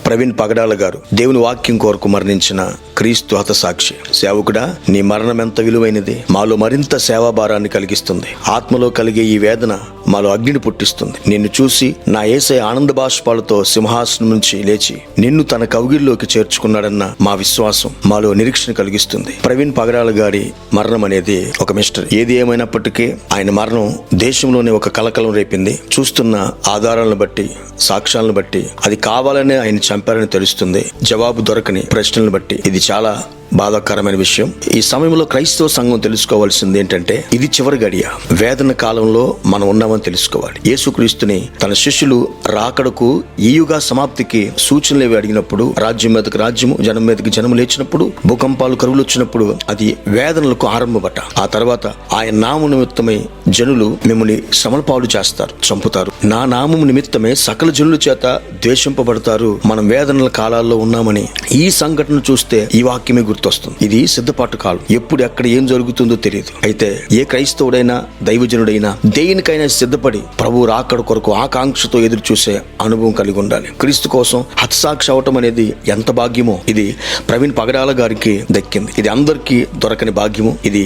ప్రవీణ్ పగడాల గారు దేవుని వాక్యం కొరకు మరణించిన క్రీస్తు హతసాక్షి. సేవకుడా, నీ మరణం ఎంత విలువైనది. మాలో మరింత సేవాభారాన్ని కలిగిస్తుంది. ఆత్మలో కలిగే ఈ వేదన మాలో అగ్నిని పుట్టిస్తుంది. నిన్ను చూసి నా యేసయ్య ఆనంద బాష్పాలతో సింహాసనం నుంచి లేచి నిన్ను తన కౌగిల్లోకి చేర్చుకున్నాడన్న మా విశ్వాసం మాలో నిరీక్షణ కలిగిస్తుంది. ప్రవీణ్ పగడాల గారి మరణం అనేది ఒక మిస్టరీ. ఏది ఏమైనప్పటికీ ఆయన మరణం దేశంలోనే ఒక కలకలం రేపింది. చూస్తున్న ఆధారాలను బట్టి, సాక్ష్యాలను బట్టి అది కావాలనే ఆయన చంపారని తెలుస్తుంది. జవాబు దొరకని ప్రశ్నలను బట్టి ఇది చాలా బాధాకరమైన విషయం. ఈ సమయంలో క్రైస్తవ సంఘం తెలుసుకోవాల్సింది ఏంటంటే, ఇది చివరి గడియ. వేదన కాలంలో మనం ఉన్నామని తెలుసుకోవాలి. యేసుక్రీస్తుని తన శిష్యులు రాకడకు, ఈ యుగ సమాప్తికి సూచనలు అడిగినప్పుడు, రాజ్యం మీదకి రాజ్యము, జనం మీదకి జనము లేచినప్పుడు, భూకంపాలు, కరువులు వచ్చినప్పుడు అది వేదనలకు ఆరంభమట. ఆ తర్వాత ఆయన నామము నిమిత్తమై జనులు మిమ్మల్ని శ్రమల పాలు చేస్తారు, చంపుతారు. నా నామము నిమిత్తమే సకల జనుల చేత ద్వేషింపబడతారు. మనం వేదనల కాలాల్లో ఉన్నామని ఈ సంఘటన చూస్తే ఈ వాక్యమే గుర్తొస్తుంది. ఇది సిద్ధపాటు కాలం. ఎప్పుడు ఎక్కడ ఏం జరుగుతుందో తెలియదు. అయితే ఏ క్రైస్తవుడైనా, దైవజనుడైనా దేనికైనా సిద్ధపడి ప్రభు రాకడ కొరకు ఆకాంక్షతో ఎదురు చూసే అనుభవం కలిగి ఉండాలి. క్రీస్తు కోసం హతసాక్షి అవటం అనేది ఎంత భాగ్యమో ఇది ప్రవీణ్ పగడాల గారికి దక్కింది. ఇది అందరికీ దొరకని భాగ్యము. ఇది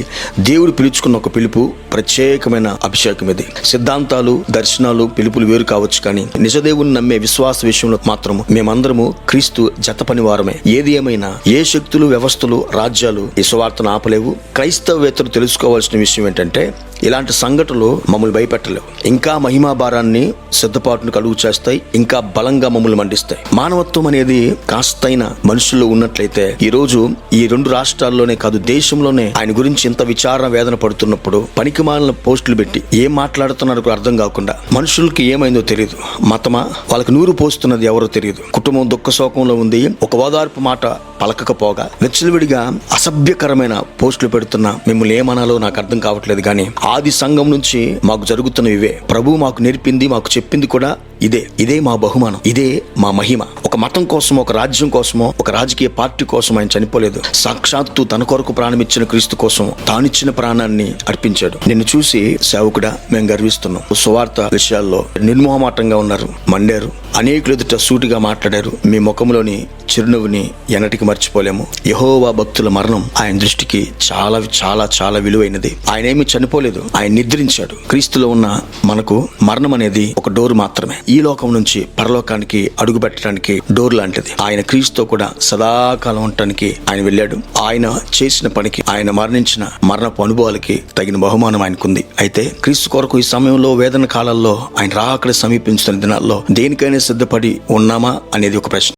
దేవుడు పిలుచుకున్న ఒక పిలుపు, ప్రత్యేకమైన అభిషేకం. ఇది సిద్ధాంతాలు, దర్శనాలు, పిలుపులు వేరు కావచ్చు, కానీ నిజదేవుని నమ్మే విశ్వాస విషయంలో మాత్రం మేమందరము క్రీస్తు జత పని వారమే. ఏది ఏమైనా ఏ శక్తులు, వ్యవస్థలు, రాజ్యాలు ఈ సువార్తను ఆపలేవు. క్రైస్తవేత్తలు తెలుసుకోవాల్సిన విషయం ఏంటంటే, ఇలాంటి సంఘటనలు మమ్మల్ని భయపెట్టలేవు. ఇంకా మహిమా భారాన్ని, సిద్ధపాటును కలుగు చేస్తాయి. ఇంకా బలంగా మమ్మల్ని మండిస్తాయి. మానవత్వం అనేది కాస్తైన మనుషుల్లో ఉన్నట్లయితే ఈ రోజు ఈ 2 రాష్ట్రాల్లోనే కాదు, దేశంలోనే ఆయన గురించి ఇంత విచారణ వేదన పడుతున్నప్పుడు పనికిమాలిన పోస్టులు పెట్టి ఏం మాట్లాడుతున్నారో అర్థం కాకుండా, మనుషులకి ఏమైందో తెలియదు. మతమా, వాళ్ళకి నూరు పోస్తున్నది ఎవరో తెలియదు. కుటుంబం దుఃఖ శోకంలో ఉంది. ఒక ఓదార్పు మాట పలకకపోగా విచ్చలవిడిగా అసభ్యకరమైన పోస్టులు పెడుతున్న మిమ్మల్ని ఏమనాలో నాకు అర్థం కావట్లేదు. కానీ ఆది సంఘం నుంచి మాకు జరుగుతున్న ఇవే. ప్రభు మాకు నేర్పింది, మాకు చెప్పింది కూడా ఇదే మా బహుమానం, ఇదే మా మహిమ. ఒక మతం కోసమో, ఒక రాజ్యం కోసమో, ఒక రాజకీయ పార్టీ కోసం ఆయన చనిపోలేదు. సాక్షాత్తు తన కొరకు ప్రాణమిచ్చిన క్రీస్తు కోసం తానిచ్చిన ప్రాణాన్ని అర్పించాడు. నిన్ను చూసి సేవకుడా మేము గర్విస్తున్నాం. సువార్త విషయాల్లో నిర్మోహమాటంగా ఉన్నారు, మండారు, అనేకులు ఎదుట సూటిగా మాట్లాడారు. మీ ముఖంలోని చిరునవ్వుని ఎన్నటికి మర్చిపోలేము. యెహోవా భక్తుల మరణం ఆయన దృష్టికి చాలా చాలా చాలా విలువైనది. ఆయన ఏమీ చనిపోలేదు, ఆయన నిద్రించాడు. క్రీస్తులో ఉన్న మనకు మరణం అనేది ఒక డోర్ మాత్రమే. ఈ లోకం నుంచి పరలోకానికి అడుగు పెట్టడానికి డోర్ లాంటిది. ఆయన క్రీస్తుతో కూడా సదాకాలం ఉండటానికి ఆయన వెళ్ళాడు. ఆయన చేసిన పనికి, ఆయన మరణించిన మరణపు అనుభవాలకి తగిన బహుమానం ఆయనకుంది. అయితే క్రీస్తు కొరకు ఈ సమయంలో, వేదన కాలాల్లో, ఆయన రాకడ సమీపించిన దినాల్లో దేనికైనా సిద్ధపడి ఉన్నామా అనేది ఒక ప్రశ్న.